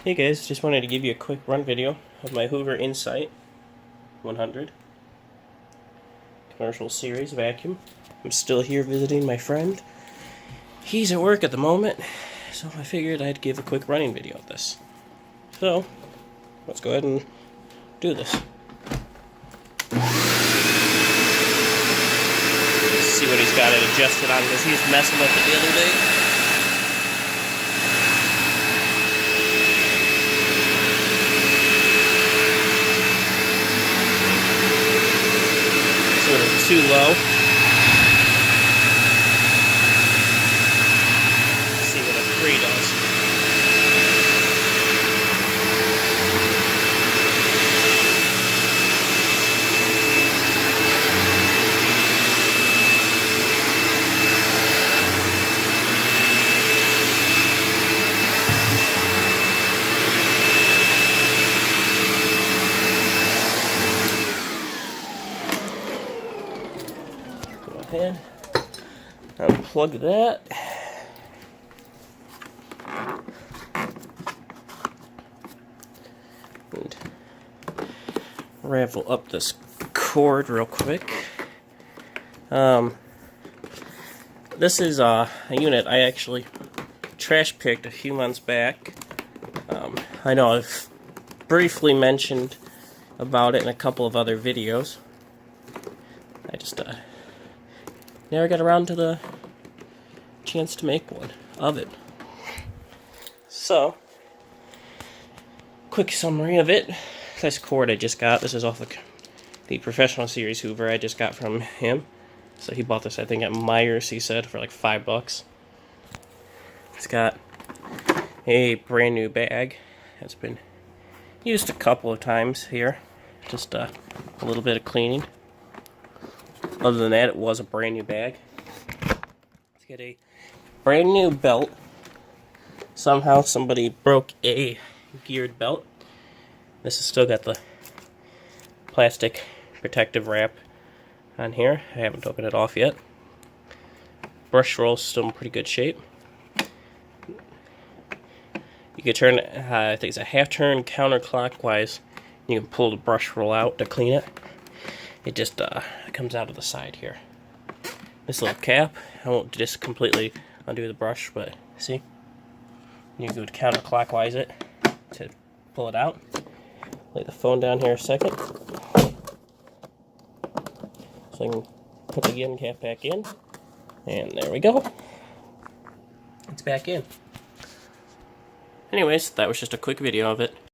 Hey guys, just wanted to give you a quick run video of my Hoover Insight 100 commercial series vacuum. I'm still here visiting my friend. He's at work at the moment, so I figured I'd give a quick running video of this. So, let's go ahead and do this. See what he's got it adjusted on, because he's messing with it the other day. Sort of too low. Let's see what a 3 does. Go ahead, unplug that. And ravel up this cord real quick. This is a unit I actually trash picked a few months back. I know I've briefly mentioned about it in a couple of other videos. I just never got around to the chance to make one of it. So, quick summary of it. This cord I just got, this is off the Professional Series Hoover I just got from him. So he bought this, I think, at Myers, he said, for like $5. It's got a brand new bag. It's been used a couple of times here. Just a little bit of cleaning. Other than that, it was a brand new bag. Let's get a brand new belt. Somehow somebody broke a geared belt. This has still got the plastic protective wrap on here. I haven't taken it off yet. Brush roll's still in pretty good shape. You can turn, I think it's a half turn counterclockwise. You can pull the brush roll out to clean it. It just comes out of the side here. This little cap, I won't just completely undo the brush, but see? You can go to counterclockwise it to pull it out. Lay the phone down here a second. So I can put the end cap back in. And there we go. It's back in. Anyways, that was just a quick video of it.